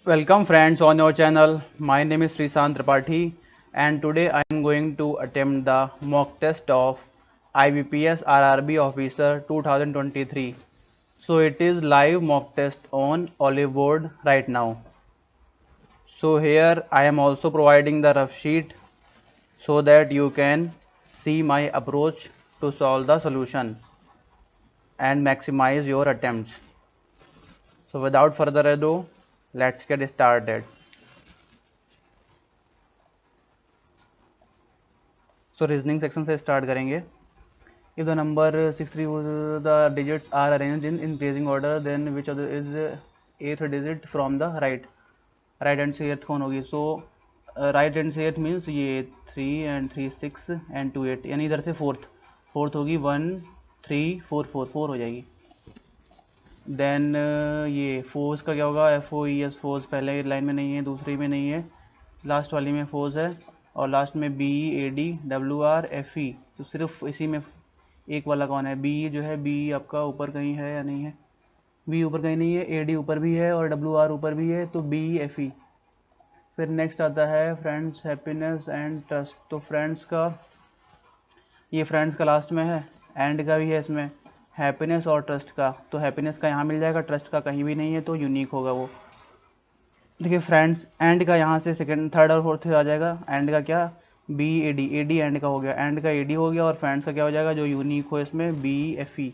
Welcome friends on your channel. My name is Srishant Tripathi and today I am going to attempt the mock test of IBPS RRB Officer 2023. So it is live mock test on Olive board right now. So here I am also providing the rough sheet so that you can see my approach to solve the solution and maximize your attempts. So without further ado, let's get started. So reasoning section से start करेंगे. If the number 63 the digits are arranged in increasing order then which other is eighth digit from the right hand से eighth कौन होगी. सो right hand से एथ means ये 3 and 3 6 and 2 8 यानी इधर से फोर्थ होगी 1 3 4 4 4 हो जाएगी. देन ये फोर्स का क्या होगा. F O E S force पहले लाइन में नहीं है, दूसरी में नहीं है, लास्ट वाली में फोर्स है और लास्ट में B A D W R F E. तो सिर्फ इसी में एक वाला कौन है. बी जो है बी आपका ऊपर कहीं है या नहीं है. बी ऊपर कहीं नहीं है, ए डी ऊपर भी है और डब्ल्यू आर ऊपर भी है, तो बी एफ ई. फिर नेक्स्ट आता है फ्रेंड्स हैप्पीनेस एंड ट्रस्ट. तो फ्रेंड्स का ये फ्रेंड्स का लास्ट में है, एंड का भी है इसमें, हैप्पीनेस और ट्रस्ट का. तो हैप्पीनेस का यहाँ मिल जाएगा, ट्रस्ट का कहीं भी नहीं है, तो यूनिक होगा वो. देखिए फ्रेंड्स एंड का यहाँ से सेकंड थर्ड और फोर्थ आ जाएगा. एंड का क्या बी ए डी एंड का हो गया, एंड का ए डी हो गया और फ्रेंड्स का क्या हो जाएगा जो यूनिक हो इसमें बी एफ ई.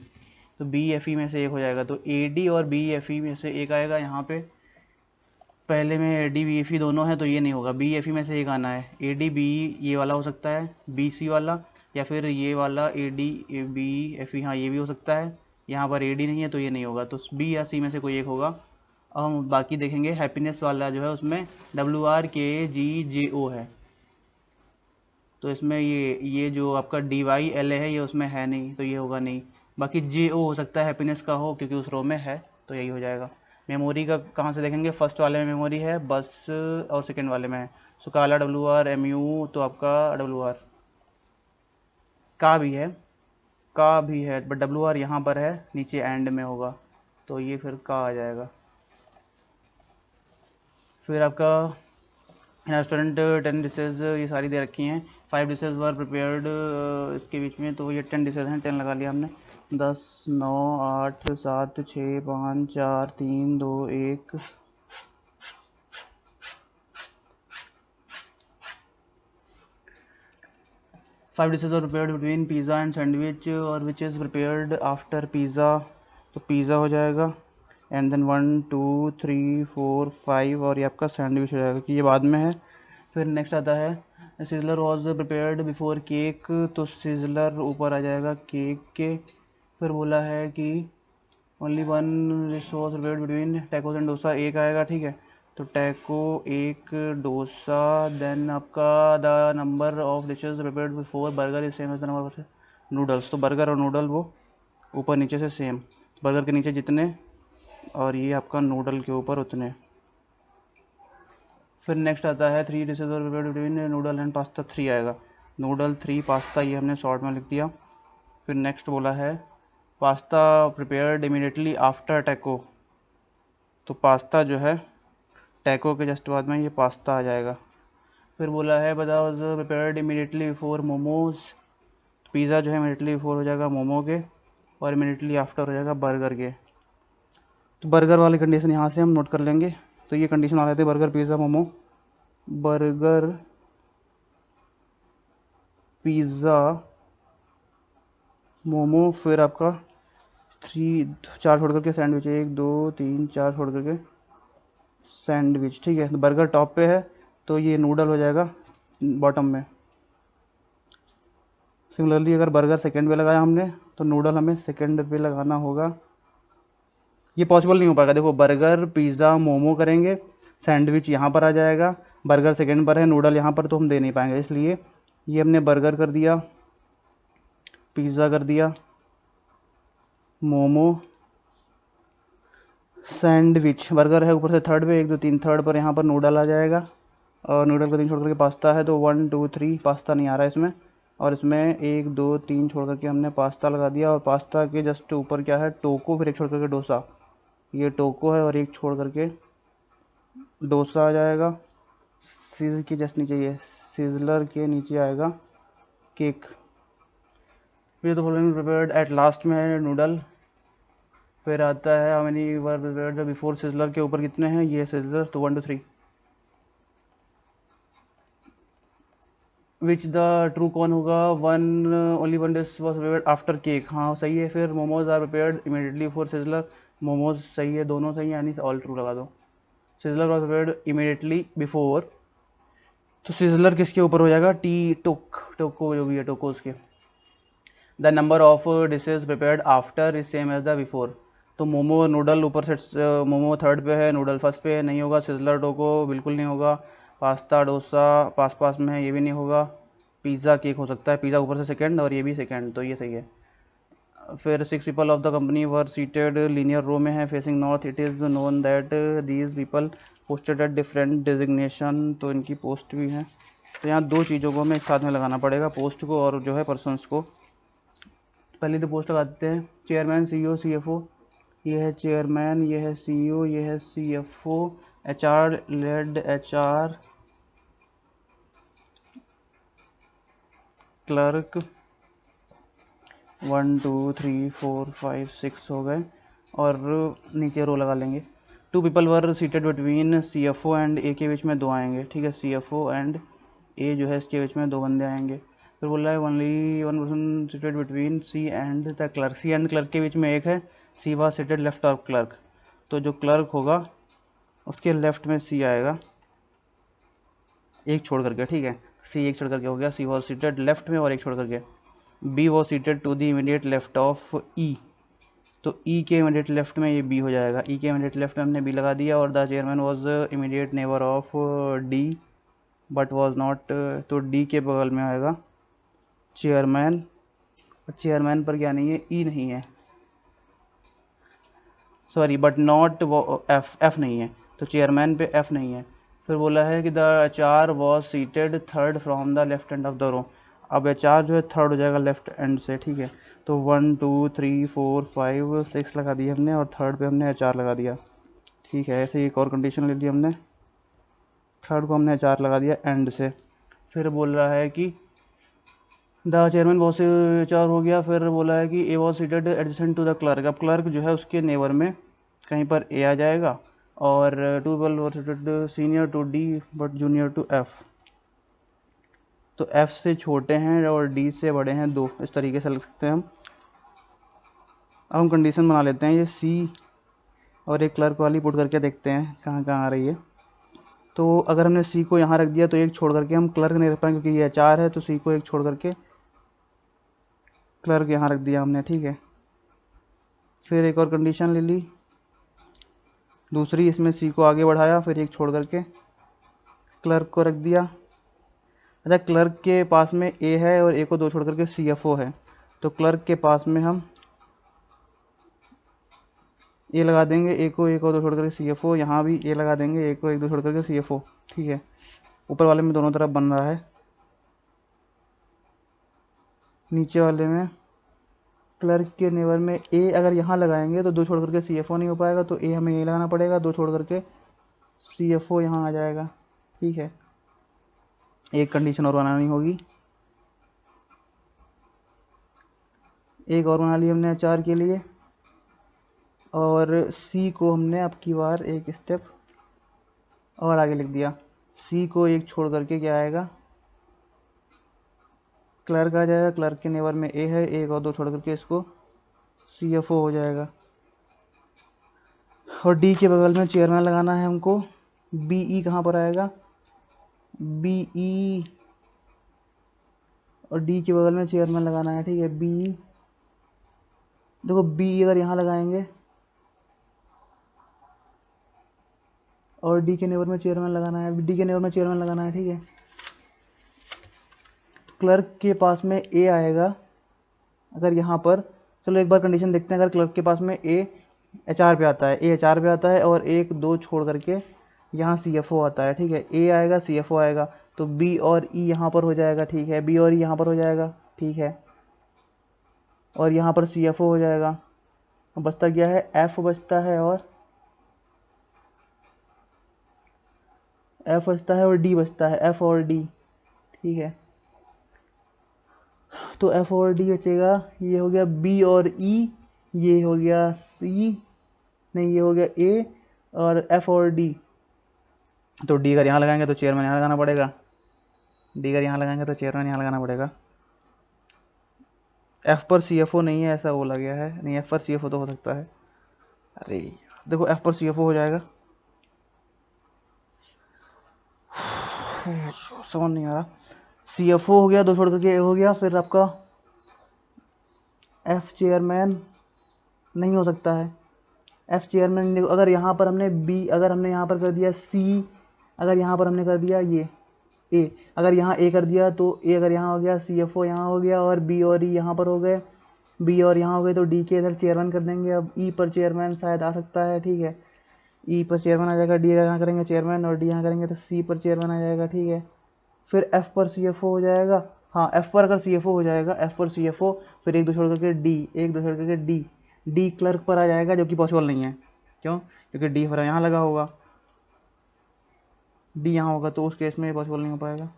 तो बी एफ ई में से एक हो जाएगा. तो ए डी और बी एफ ई में से एक आएगा. यहाँ पे पहले में A D B F E दोनों है तो ये नहीं होगा, बी एफ ई में से एक आना है. ए डी बी ये वाला हो सकता है, बी सी वाला, या फिर ये वाला A D B F E. हाँ ये भी हो सकता है. यहाँ पर ए डी नहीं है तो ये नहीं होगा, तो बी या सी में से कोई एक होगा. अब हम बाकी देखेंगे. हैप्पीनेस वाला जो है उसमें डब्ल्यू आर के जी जे ओ है, तो इसमें ये जो आपका डी वाई एल है ये उसमें है नहीं, तो ये होगा नहीं. बाकी जे ओ हो सकता है हैप्पीनेस का हो क्योंकि उस रो में है, तो यही हो जाएगा. मेमोरी का कहाँ से देखेंगे. फर्स्ट वाले में मेमोरी है बस और सेकंड वाले में है. सो काला डब्ल्यू आर एम यू, तो आपका डब्ल्यू आर का भी है बट डब्ल्यू आर यहाँ पर है, नीचे एंड में होगा, तो ये फिर का आ जाएगा. फिर आपका रेस्टोरेंट 10 डिशेज ये सारी दे रखी हैं. 5 डिशेज वर प्रिपेयर्ड इसके बीच में, तो ये 10 डिशेज हैं. 10 लगा लिया हमने. 10 9 8 7 6 5 4 3 2 1. Five dishes were prepared between pizza and sandwich और which is prepared after pizza. तो पिज़्ज़ा हो जाएगा एंड देन 1 2 3 4 5 और ये आपका सैंडविच हो जाएगा कि ये बाद में है. फिर नेक्स्ट आता है sizzler was prepared before cake. तो सिजलर ऊपर आ जाएगा केक के. फिर बोला है कि only one dish was prepared between tacos and dosa, एक आएगा. ठीक है, तो टैको एक, डोसा. देन आपका the number of dishes prepared before burger is same as the number of noodles. तो बर्गर और नूडल वो ऊपर नीचे से सेम, बर्गर के नीचे जितने और ये आपका नूडल के ऊपर उतने. फिर नेक्स्ट आता है 3 डिशेज और prepared between noodle and pasta. 3 आएगा. नूडल 3 पास्ता ये हमने शॉर्ट में लिख दिया. फिर नेक्स्ट बोला है pasta prepared immediately after taco. तो पास्ता जो है टैको के जस्ट बाद में ये पास्ता आ जाएगा. फिर बोला है was prepared immediately before momos. Pizza जो है इमीडिएटली बिफोर हो जाएगा मोमो के और इमीडिएटली आफ्टर हो जाएगा बर्गर के. तो बर्गर वाली कंडीशन यहाँ से हम नोट कर लेंगे. तो ये कंडीशन आ रहे थे burger pizza momo, burger pizza momo. फिर आपका 4 छोड़ करके सैंडविच, 1 2 3 4 छोड़ करके सैंडविच. ठीक है, तो बर्गर टॉप पे है तो ये नूडल हो जाएगा बॉटम में. सिमिलरली अगर बर्गर सेकंड पे लगाया हमने तो नूडल हमें सेकंड पे लगाना होगा. ये पॉसिबल नहीं हो पाएगा. देखो बर्गर पिज़्ज़ा मोमो करेंगे, सैंडविच यहाँ पर आ जाएगा, बर्गर सेकंड पर है, नूडल यहाँ पर, तो हम दे नहीं पाएंगे. इसलिए ये हमने बर्गर कर दिया, पिज़्ज़ा कर दिया, मोमो, सैंडविच. बर्गर है ऊपर से थर्ड पे, 1 2 3 थर्ड पर, यहाँ पर नूडल आ जाएगा और नूडल को 3 छोड़ करके पास्ता है, तो 1 2 3 पास्ता नहीं आ रहा है इसमें, और इसमें 1 2 3 छोड़ करके हमने पास्ता लगा दिया. और पास्ता के जस्ट ऊपर क्या है टोको, फिर एक छोड़ करके डोसा. ये टोको है और एक छोड़ करके डोसा आ जाएगा, सीजर के जस्ट नीचे ये सिजलर के नीचे आएगा केक। फिर तो फॉलोइंग प्रिपेयर्ड एट लास्ट में है नूडल। फिर आता है how many were prepared before sizzler, के ऊपर कितने हैं, ये सिजलर तो 1 2 3। विच द ट्रू कौन होगा, one only one dish was prepared after cake, हाँ सही है। फिर momos are prepared immediately for sizzler, momos सही है, दोनों सही है, यानी ऑल ट्रू लगा दो। Sizzler was prepared immediately before, तो सिजलर किसके ऊपर हो जाएगा, टी टोको जो भी है टोको उसके। The number of dishes prepared after is same as the before, तो मोमो और नूडल ऊपर से, मोमो थर्ड पे है, नूडल फर्स्ट पे है, नहीं होगा। सिजलर टोको बिल्कुल नहीं होगा। पास्ता डोसा पास पास में है, ये भी नहीं होगा। पिज़्ज़ा केक हो सकता है, पिज़्ज़ा ऊपर से सेकंड और ये भी सेकंड, तो ये सही है। फिर 6 people of the company were seated linear row में है facing north, it is known that these people posted at different designation, तो इनकी पोस्ट भी है। तो यहाँ दो चीज़ों को हमें एक साथ में लगाना पड़ेगा, पोस्ट को और जो है पर्सनस को। पहले तो पोस्ट लगा देते हैं, चेयरमैन CEO CFO, ये है चेयरमैन, ये है CEO, ये है CFO। HR lead HR clerk 1 2 3 4 5 6 हो गए, और नीचे रो लगा लेंगे। 2 people were seated between CFO and A, के बीच में 2 आएंगे, ठीक है। CFO एंड A जो है इसके बीच में 2 बंदे आएंगे। फिर बोल रहा है only 1 person seated between C and the clerk, C and clerk के बीच में एक है, C was seated left of clerk, तो जो क्लर्क होगा उसके लेफ्ट में C आएगा, एक छोड़ करके, ठीक है। C एक छोड़ करके हो गया, C वाज सीटेड लेफ्ट में और एक छोड़ करके। B was seated to the immediate left of E, तो E के इमीडिएट लेफ्ट में ये B हो जाएगा। E के इमीडिएट लेफ्ट में हमने B लगा दिया, और the chairman was immediate neighbour of D but was not, तो D के बगल में आएगा चेयरमैन, और चेयरमैन पर क्या नहीं है, E नहीं है, सॉरी बट नॉट F नहीं है, तो चेयरमैन पे F नहीं है। फिर बोला है कि the HR was seated third from the left end of the row, अब HR जो है थर्ड हो जाएगा लेफ्ट एंड से, ठीक है। तो 1 2 3 4 5 6 लगा दिया हमने, और थर्ड पे हमने HR लगा दिया, ठीक है। ऐसे ही एक और कंडीशन ले ली हमने, थर्ड को हमने HR लगा दिया एंड से। फिर बोल रहा है कि द चेयरमैन वॉज HR हो गया। फिर बोला है कि A was seated adjacent to the clerk, अब क्लर्क जो है उसके नेबर में कहीं पर A आ जाएगा, और 2 people were seated senior to D but junior to F, तो F से छोटे हैं और D से बड़े हैं 2, इस तरीके से लिख सकते हैं हम। अब हम कंडीशन बना लेते हैं, ये C और एक क्लर्क वाली पुट करके देखते हैं कहाँ कहाँ आ रही है। तो अगर हमने C को यहाँ रख दिया तो एक छोड़ करके हम क्लर्क नहीं रख पाएंगे, क्योंकि ये HR है, तो C को एक छोड़ करके क्लर्क यहाँ रख दिया हमने, ठीक है। फिर एक और कंडीशन ले ली दूसरी, इसमें C को आगे बढ़ाया, फिर एक छोड़ करके क्लर्क को रख दिया। अच्छा, क्लर्क के पास में A है और A को 2 छोड़ करके CFO है, तो क्लर्क के पास में हम A लगा देंगे, A को 2 छोड़ करके CFO, यहाँ भी A लगा देंगे, A को 1 2 छोड़ करके CFO, ठीक है। ऊपर वाले में दोनों तरफ बन रहा है, नीचे वाले में क्लर्क के नेबर में A अगर यहाँ लगाएंगे तो 2 छोड़ करके CFO नहीं हो पाएगा, तो A हमें ये लगाना पड़ेगा, 2 छोड़ करके CFO यहाँ आ जाएगा, ठीक है। एक कंडीशन और बनानी होगी, एक और बना ली हमने HR के लिए, और C को हमने अब की बार एक स्टेप और आगे लिख दिया। C को एक छोड़ करके क्या आएगा, क्लर्क आ जाएगा, क्लर्क के नेबर में A है, एक और 2 छोड़ करके इसको CFO हो जाएगा। और D के बगल में चेयरमैन लगाना है हमको, BE कहाँ पर आएगा, BE, और D के बगल में चेयरमैन लगाना है, ठीक है। BE, देखो BE अगर यहाँ लगाएंगे और D के नेबर में चेयरमैन लगाना है, D के नेबर में चेयरमैन लगाना है, ठीक है। क्लर्क के पास में A आएगा, अगर यहाँ पर, चलो एक बार कंडीशन देखते हैं, अगर क्लर्क के पास में A HR पे आता है, A HR पे आता है, और 1 2 छोड़ करके यहाँ CFO आता है, ठीक है। A आएगा, CFO आएगा, तो B और E यहाँ पर हो जाएगा, ठीक है। B और E यहाँ पर हो जाएगा, ठीक है, और यहाँ पर CFO हो जाएगा। अब बचता क्या है, F बचता है, और एफ बचता है और डी बचता है, एफ और डी, ठीक है। तो एफ और डी बचेगा, ये हो गया बी और ई, ये हो गया सी, नहीं ये हो गया ए, और एफ और डी। तो डी अगर यहाँ लगाएंगे तो चेयरमैन यहाँ लगाना पड़ेगा, डी अगर यहाँ लगाएंगे तो चेयरमैन यहाँ लगाना पड़ेगा। एफ पर सी एफ ओ नहीं है ऐसा बोला गया है, नहीं एफ पर सी एफ ओ तो हो सकता है। अरे देखो एफ पर सी एफ ओ हो जाएगा, समझ नहीं आ रहा। सी एफ ओ हो गया, दो छोड़ करके ए हो गया, फिर आपका एफ चेयरमैन नहीं हो सकता है। एफ चेयरमैन अगर यहाँ पर हमने बी, अगर हमने यहाँ पर कर दिया सी, अगर यहाँ पर हमने कर दिया ये ए, अगर यहाँ ए कर दिया तो ए अगर यहाँ हो गया, सी एफ ओ यहाँ हो गया, और बी और ई यहाँ पर हो गए, बी और यहाँ हो गए, तो डी के इधर चेयरमैन कर देंगे। अब ई पर चेयरमैन शायद आ सकता है, ठीक है, ई पर चेयरमैन आ जाएगा, डी अगर यहाँ करेंगे चेयरमैन, और डी यहाँ करेंगे तो सी पर चेयरमैन आ जाएगा, ठीक है। फिर एफ पर सी एफ ओ हो जाएगा, हाँ एफ पर अगर सी एफ ओ हो जाएगा, एफ पर सी एफ ओ, फिर एक दो छोड़ करके डी, एक दो छोड़ करके डी, डी क्लर्क पर आ जाएगा, जो कि पॉसिबल नहीं है। क्यों? क्योंकि डी फिर यहाँ लगा होगा, डी यहाँ होगा, तो उस केस में पॉसिबल नहीं हो पाएगा।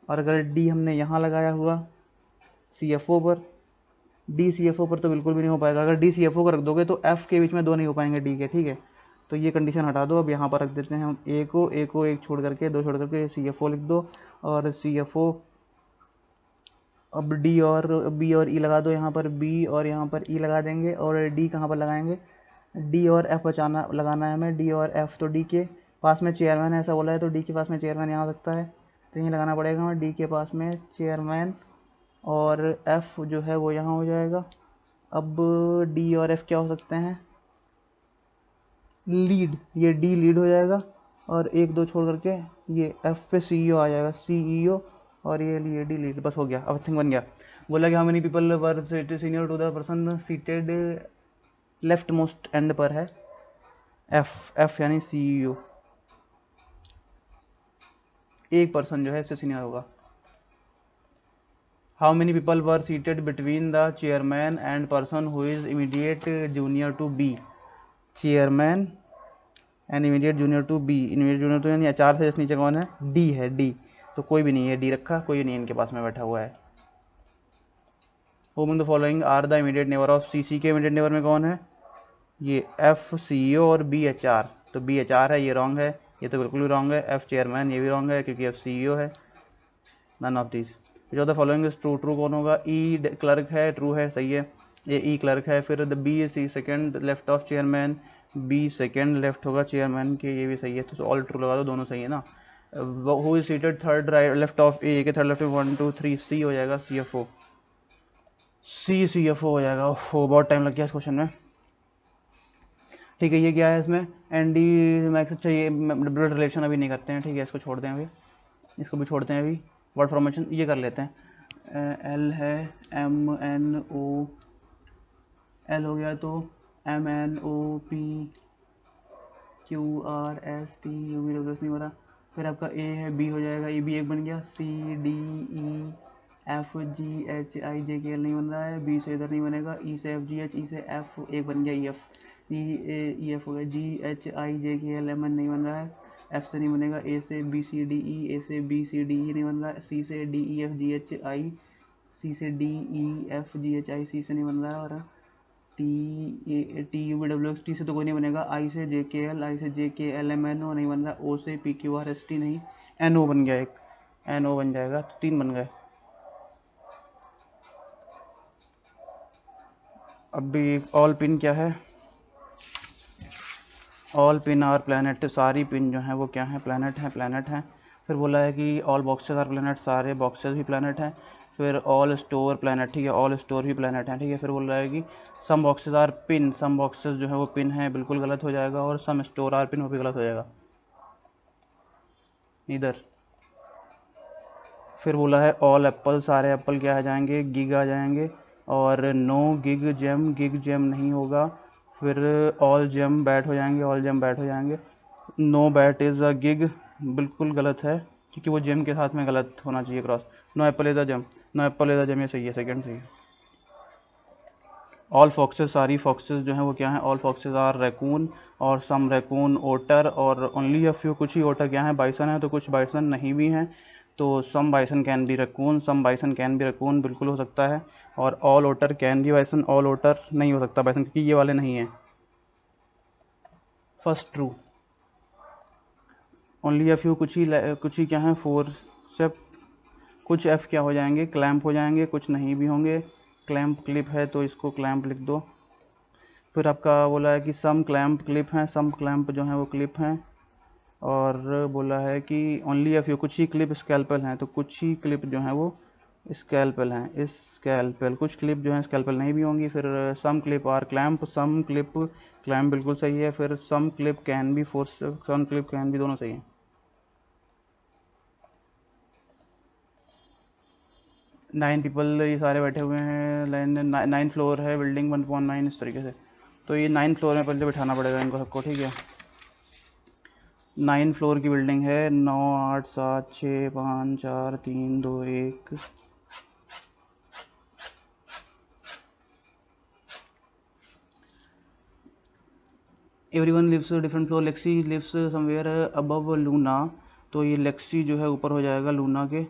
और अगर डी हमने यहाँ लगाया हुआ सी एफ ओ पर, डी सी एफ ओ पर तो बिल्कुल भी नहीं हो पाएगा। अगर डी सी एफ ओ को रख दोगे तो एफ के बीच में दो नहीं हो पाएंगे डी के, ठीक है। तो ये कंडीशन हटा दो, अब यहाँ पर रख देते हैं हम ए को, एक छोड़ करके, दो छोड़ करके सी एफ ओ लिख दो, और सी एफ ओ, अब डी और बी और ई लगा दो, यहाँ पर बी और यहाँ पर ई लगा देंगे, और डी कहाँ पर लगाएंगे, डी और एफ बचाना लगाना है हमें, डी और एफ। तो डी के पास में चेयरमैन ऐसा बोला है, तो डी के पास में चेयरमैन यहाँ हो सकता है, तो यहीं लगाना पड़ेगा हमें, डी के पास में चेयरमैन, और एफ जो है वो यहाँ हो जाएगा। अब डी और एफ क्या हो सकते हैं, लीड, ये डी लीड हो जाएगा, और एक दो छोड़ करके ये एफ पे सीईओ आ जाएगा, सीईओ, और ये डी लीड, बस हो गया, अब थिंग बन गया। बोला कि how many people were senior to the person seated left most end पर है, एफ, एफ यानी सीईओ, एक पर्सन जो है इससे सीनियर होगा। How many people were seated between the chairman and person who is immediate junior to B, chairman and immediate junior to B, immediate junior to यानी चार से नीचे कौन है, डी है, डी, तो कोई भी नहीं है, डी रखा, कोई नहीं इनके पास में बैठा हुआ है। Whom in the following are the immediate neighbor of सी, सी के इमीडिएट नेबर में कौन है, ये एफ सीईओ और बी एच आर, तो बी एच आर है, ये रॉन्ग है, ये तो बिल्कुल भी रॉन्ग है। एफ चेयरमैन ये भी रॉन्ग है क्योंकि एफ सीईओ है, नन ऑफ दिस। जो the following is true, true कौन होगा, ई क्लर्क है, ट्रू है, सही है, ये ई क्लर्क है। फिर the B C second left of chairman, B second left होगा चेयरमैन के, ये भी सही है, तो ऑल ट्रू लगा दो, दोनों सही है ना। Who is seated third right left of A के थर्ड लेफ्ट में 1 2 3, सी हो जाएगा, C F O, C F O हो जाएगा। हो बहुत टाइम लग गया इस क्वेश्चन में, ठीक है। ये क्या है इसमें, एन डी मैक्स, अच्छा ये ब्लड रिलेशन अभी नहीं करते हैं, ठीक है, इसको छोड़ दें अभी, इसको भी छोड़ते हैं अभी। वर्ड फॉर्मेशन ये कर लेते हैं, एल है, एम एन ओ, एल हो गया तो M N O P Q R S T U V W S नहीं हो रहा। फिर आपका ए है, बी हो जाएगा, ए बी एक बन गया, C D E F G H I J K L नहीं बन रहा है, बी से इधर नहीं बनेगा, ई से एफ जी एच, ई से एफ एक बन गया, ई एफ, ई एफ हो गया, जी H I J K L M N नहीं बन रहा है, एफ से नहीं बनेगा, ए से बी सी डी ई, ए से बी सी डी ई नहीं बन रहा है, सी से D E F G H I, C से D E F G H I, C से नहीं बन रहा है, और T U V W X, T से तो कोई नहीं बनेगा, आई से जे के एल, आई से जे के एल एम एन ओ नहीं बन रहा, ओ से P Q R S T नहीं, एन ओ बन गया, एक एन ओ बन जाएगा, तो 3 बन गए। अब भी ऑल पिन क्या है, ऑल पिन आर प्लैनेट, सारी पिन जो हैं वो क्या है, प्लैनेट हैं, प्लैनेट हैं। फिर बोला है कि ऑल बॉक्सेस आर प्लैनेट, सारे बॉक्सेस भी प्लैनेट हैं। फिर ऑल स्टोर प्लैनेट, ठीक है, ऑल स्टोर भी प्लैनेट हैं, ठीक है। फिर बोल रहा है कि some boxes are pin, some boxes जो है वो पिन है, बिल्कुल गलत हो जाएगा, और सम स्टोर आर पिन वो भी गलत हो जाएगा, इधर। फिर बोला है ऑल एप्पल, सारे एप्पल क्या आ जाएंगे, गिग आ जाएंगे, और नो गिग जेम नहीं होगा। फिर ऑल जेम बैट हो जाएंगे, ऑल जेम बैट हो जाएंगे, no bat is a gig बिल्कुल गलत है क्योंकि वो जेम के साथ में गलत होना चाहिए cross. No apple is a gem, no apple is a gem, ये सही है, सेकंड सही है। ऑल फॉक्सेस, सारी फॉक्सेस जो हैं वो क्या हैं, ऑल फॉक्सेस आर रैकून, और सम रैकून ओटर, और ओनली अ फ्यू, कुछ ही ओटर क्या है, बाइसन है, तो कुछ बाइसन नहीं भी हैं, तो some bison can be raccoon, some bison can be raccoon बिल्कुल हो सकता है, और all otter can be bison, all otter नहीं हो सकता बाइसन, क्योंकि ये वाले नहीं हैं। First true. Only a few, कुछ ही क्या है, फोर स्टेप, कुछ एफ क्या हो जाएंगे, क्लैंप हो जाएंगे, कुछ नहीं भी होंगे, क्लैंप क्लिप है तो इसको क्लैंप लिख दो। फिर आपका बोला है कि सम क्लैंप क्लिप हैं, सम क्लैंप जो हैं वो क्लिप हैं, और बोला है कि ओनली अ फ्यू, कुछ ही क्लिप स्कैल्पल हैं, तो कुछ ही क्लिप जो हैं वो स्कैल्पल हैं, इस स्कैल्पल, कुछ क्लिप जो हैं स्कैल्पल नहीं भी होंगी। फिर some clip are clamp, some clip clamp बिल्कुल सही है। फिर some clip can be force, some clip can be, दोनों सही हैं। 9 पीपल ये सारे बैठे हुए हैं, 9 फ्लोर है बिल्डिंग, 1.9 इस तरीके से, तो ये 9 फ्लोर में पहले बिठाना पड़ेगा इनको सबको, ठीक है। 9 फ्लोर की बिल्डिंग है, 9 8 7 6 5 4 3 2 1। Everyone lives different floor, Lexi lives somewhere above Luna, तो ये लेक्सी जो है ऊपर हो जाएगा लूना के।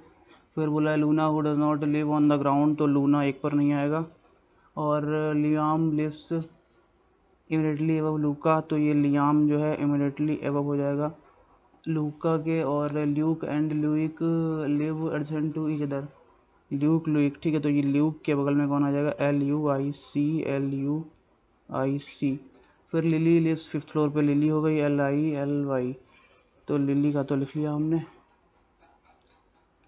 फिर बोला है Luna who does not live on the ground, तो लूना एक पर नहीं आएगा। और लियाम लिव्स इमीडिएटली एबव लूका, तो ये लियाम जो है इमीडिएटली एबव हो जाएगा लूका के। और Luke and Luke live adjacent to each other, Luke Luke, ठीक है, तो ये ल्यूक के बगल में कौन आ जाएगा, LUIC, LUIC। फिर लिली लिव्स 5th फ्लोर पे, लिली हो गई LILY, तो लिली का तो लिख लिया हमने।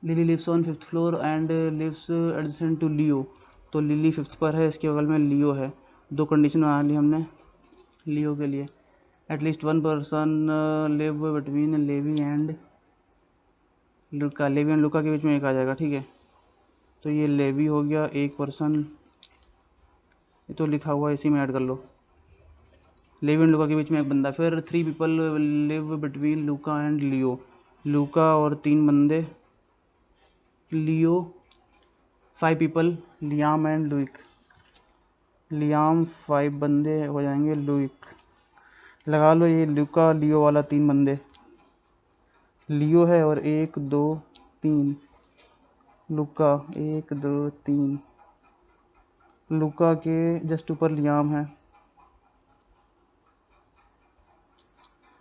Lily lives on 5th floor and lives adjacent to Leo, तो लिली 5th पर है, इसके बगल में लियो है। दो कंडीशन बना ली हमने लियो के लिए। At least one person live between Levi and Luca, Levi and Luca के बीच में एक आ जाएगा, ठीक है, तो ये लेवी हो गया एक पर्सन, ये तो लिखा हुआ है इसी में ऐड कर लो, लेवी एंड लुका के बीच में एक बंदा। फिर 3 people live between Luca and Leo, Luca और 3 बंदे, Leo 5 people, Liam and Luke, Liam 5 बंदे हो जाएंगे, लुइक लगा लो, ये लुका लियो वाला 3 बंदे, लियो है और 1 2 3, लुका 1 2 3, लुका के जस्ट ऊपर लियाम है,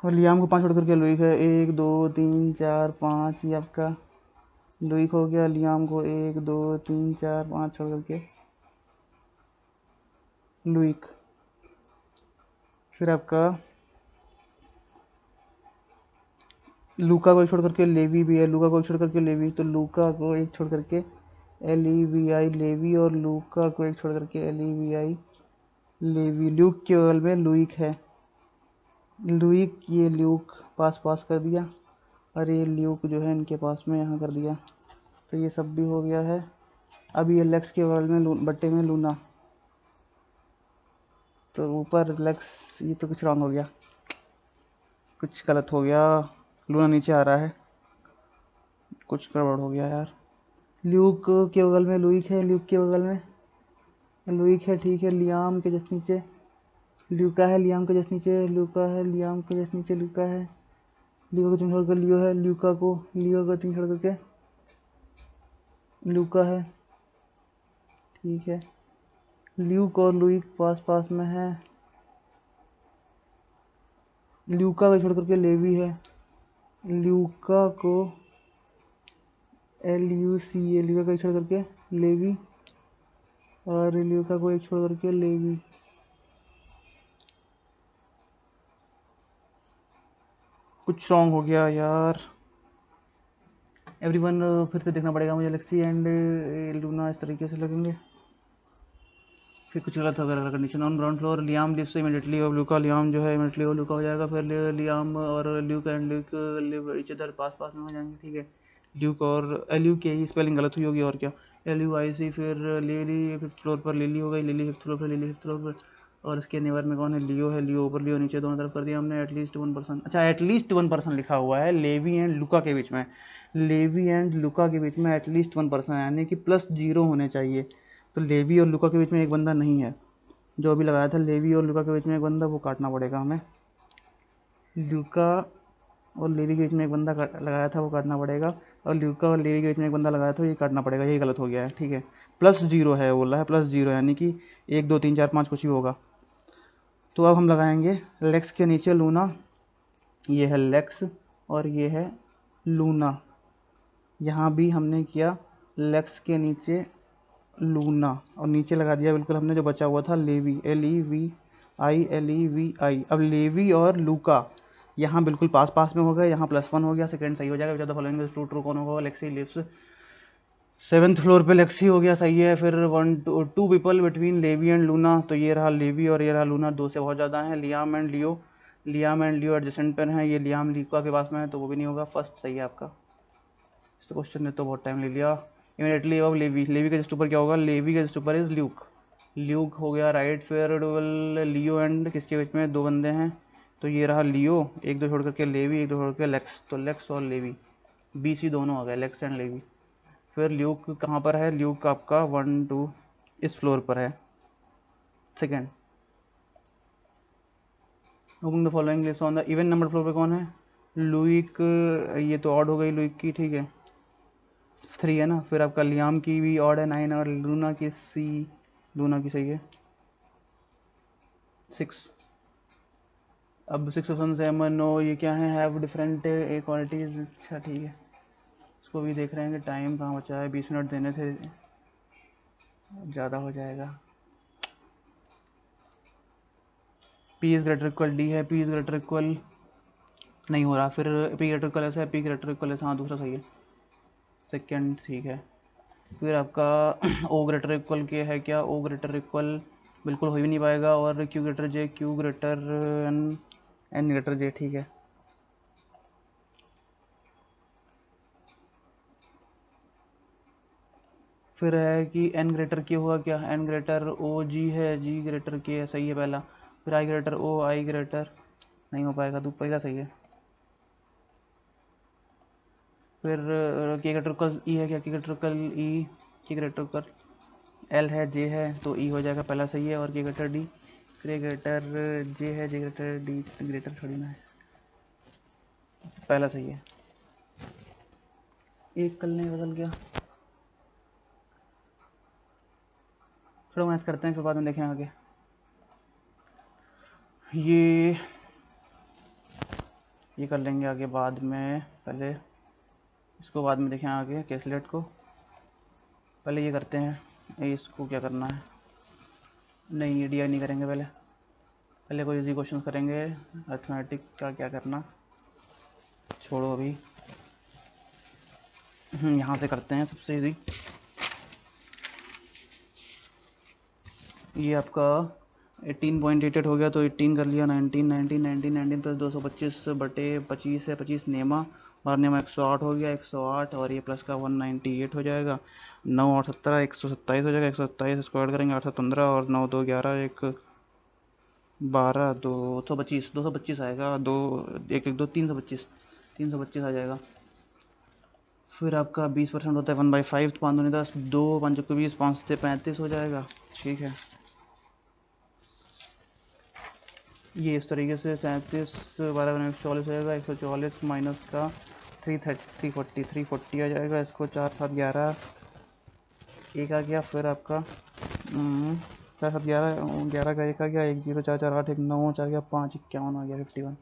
और लियाम को 5 छोड़ करके लुइक है, 1 2 3 4 5, ये आपका लुइक हो गया। लियाम को 1 2 3 4 5 छोड़ करके लुइक। फिर आपका लूका को एक छोड़ करके लेवी भी है, लूका को एक छोड़ करके लेवी, तो लूका को एक छोड़ करके LEVI लेवी, और लूका को एक छोड़ करके LEVI लेवी। ल्यूक के बगल में लुइक है, लुइक, ये ल्यूक पास कर दिया, और ये ल्यूक जो है इनके पास में यहाँ कर दिया, तो ये सब भी हो गया है। अब ये लेक्स के बगल में बट्टे में लूना, तो ऊपर लेक्स, ये तो कुछ रॉन्ग हो गया, कुछ गलत हो गया, लूना नीचे आ रहा है, कुछ गड़बड़ हो गया यार। ल्यूक के बगल में लुइक है, ल्यूक के बगल में लुइक है, ठीक है, लियाम के जस्ट नीचे ल्यूका है, लियाम के जस्ट नीचे लूका है, लियाम के जस्ट नीचे लूका है, लियो को 3 छोड़कर लियो है, ल्यूका को लियो का 3 छोड़ करके लूका है, ठीक है। ल्यूक और लुइक पास में है, ल्यूका को छोड़ करके लेवी है, ल्यूका को LUCA, ल्यूका को एक छोड़ करके लेवी, और ल्यूका को एक छोड़ करके लेवी। कुछ रॉन्ग हो गया यार, एवरीवन फिर से देखना पड़ेगा मुझे। लेक्सी एंड लूना इस तरीके से लगेंगे, फिर कुछ गलत वगैरह condition. On ground floor Liam lives immediately और लूका, लियाम जो है इमीडिएटली और लूका हो जाएगा। फिर लियाम और Luke and Luke live each other, पास में हो जाएंगे, ठीक है। ल्यूक और LUK ही स्पेलिंग गलत हुई होगी और क्या, LUIC। फिर लिली 5th फ्लोर पर लिली हो गई, लिली 5th फ्लोर पर, लिली 5th फ्लोर पर, और इसके नेबर में कौन है, लियो है, लियो ऊपर लियो नीचे, दोनों तरफ कर दिया हमने। एटलीस्ट 1 पर्सन, अच्छा एटलीस्ट 1 पर्सन लिखा हुआ है लेवी एंड लुका के बीच में, लेवी एंड लुका के बीच में एटलीस्ट 1 पर्सन, यानी कि +0 होने चाहिए, तो लेवी और लुका के बीच में एक बंदा नहीं है, जो अभी लगाया था लेवी और लूका के बीच में एक बंदा, वो काटना पड़ेगा हमें। लूका और लेवी के बीच में एक बंदा लगाया था, वो काटना पड़ेगा। और लूका और लेवी के बीच में एक बंदा लगाया था, ये काटना पड़ेगा। ये गलत हो गया है, ठीक है। प्लस 0 है, बोला है प्लस 0, यानी कि 1 2 3 4 5 कुछ भी होगा। तो अब हम लगाएंगे लेक्स के नीचे लूना, ये है लेक्स और ये है लूना। यहाँ भी हमने किया लेक्स के नीचे लूना और नीचे लगा दिया बिल्कुल हमने जो बचा हुआ था लेवी, LEVI। अब लेवी और लूका यहाँ बिल्कुल पास पास में हो गए, यहाँ +1 हो गया, सेकंड सही हो जाएगा। Which of the following is true कौन होगा? लेक्सी लिव्स 7th फ्लोर पे, लेक्सी हो गया, सही है। फिर 2 people between Levi and Luna, तो ये रहा लेवी और ये रहा लूना, 2 से बहुत ज़्यादा है। लियाम एंड लियो एडजेसेंट पर हैं, ये लियाम लीका के पास में है, तो वो भी नहीं होगा। फर्स्ट सही है आपका। इस क्वेश्चन ने तो बहुत टाइम ले लिया। इमीडिएटली अब लेवी के जस्ट ऊपर क्या होगा? लेवी के जस्ट ऊपर इज ल्यूक हो गया, राइट। फिर लियो एंड किसके बीच में? 2 बंदे हैं, तो ये रहा लियो, 1 2 छोड़ करके लेवी, 1 2 छोड़ करके लेक्स, तो लेक्स और लेवी BC दोनों आ गए, लेक्स एंड लेवी। फिर ल्यूक कहाँ पर है? ल्यूक आपका 1 2 इस फ्लोर पर है, second. Among the following list on the even number floor पे कौन है? लुइक, ये तो ऑड हो गई लुइक की, ठीक है, 3 है ना। फिर आपका लियाम की भी ऑड है 9, और लूना की सही है 6। अब 6 ऑप्शन से हम नो ये क्या है? हैव डिफरेंट क्वालिटीज, अच्छा ठीक है। इसको भी देख रहे हैं कि टाइम कहाँ बचा है, 20 मिनट देने से ज़्यादा हो जाएगा। P is greater equal D है, P इज ग्रेटर इक्वल नहीं हो रहा। फिर P ग्रेटर इक्वल ऐसा है, P ग्रेटर इक्वल ऐसा, हाँ दूसरा सही है, सेकेंड ठीक है। फिर आपका O ग्रेटर इक्वल के है क्या? O ग्रेटर इक्वल बिल्कुल हो ही नहीं पाएगा। और Q greater J, Q greater N greater J, ठीक है। फिर है कि N ग्रेटर Q हुआ क्या? N ग्रेटर O G है, G ग्रेटर K है, सही है पहला। फिर I greater O, I greater नहीं हो पाएगा, तो पहला सही है। फिर K ग्रेटर इक्वल E है क्या? K greater equal E, K greater equal L है, J है, तो E हो जाएगा, पहला सही है। और K greater D, K greater J है, J ग्रेटर D ग्रेटर थोड़ी ना है, पहला सही है। एक कल नहीं बदल गया, थोड़ा मैथ करते हैं फिर बाद में देखें आगे। ये कर लेंगे आगे बाद में, पहले इसको बाद में देखें आगे, कैसलेट को पहले ये करते हैं। इसको क्या करना है? नहीं, ये DI नहीं करेंगे, पहले कोई इजी क्वेश्चन करेंगे। अर्थमेटिक का क्या करना, छोड़ो अभी। यहाँ से करते हैं सबसे इजी। ये आपका 18.88 हो गया, तो 18 कर लिया, 19 प्लस 225 बटे 25 है, 25 नेमा, और नेमा 108 हो गया, 108 और ये प्लस का 198 हो जाएगा। 9 और 17 127 हो जाएगा, 127 स्क्वायर करेंगे 8 15 और 9 2 11 1 12 225 आएगा, 2 1 1 2 325 आ जाएगा। फिर आपका 20% होता है 1/5, तो 5 दूनी 10, 2 5 20, 5 से 35 हो जाएगा, ठीक है। ये इस तरीके से 37 12 140 हो जाएगा, 144 माइनस का 340 आ जाएगा। इसको 4 7 11 एक आ गया। फिर आपका 4 7 11 का एक आ गया, 1 0 4 4 8 1 9 4 गया 5 51 आ गया 51।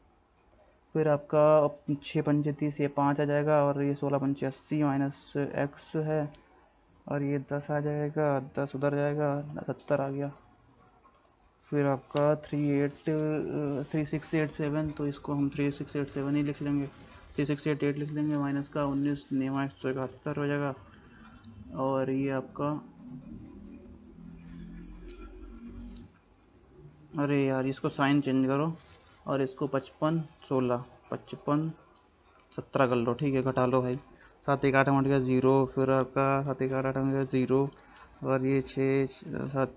फिर आपका 6 पंचे 30, ये 5 आ जाएगा, और ये 16 पंचे 80 माइनस x है, और ये 10 आ जाएगा, 10 उधर जाएगा, 70 आ गया। फिर आपका 3687, तो इसको हम 3687 ही लिख लेंगे, 3688 लिख लेंगे, माइनस का 19 नेमा 171 हो जाएगा। और ये आपका, अरे यार इसको साइन चेंज करो, और इसको 55 16 55 17 कर लो, ठीक है, घटा लो भाई। 7 1 8 मिनट गया 0, फिर आपका 7 1 8 मिनट गया 0, और ये 6 7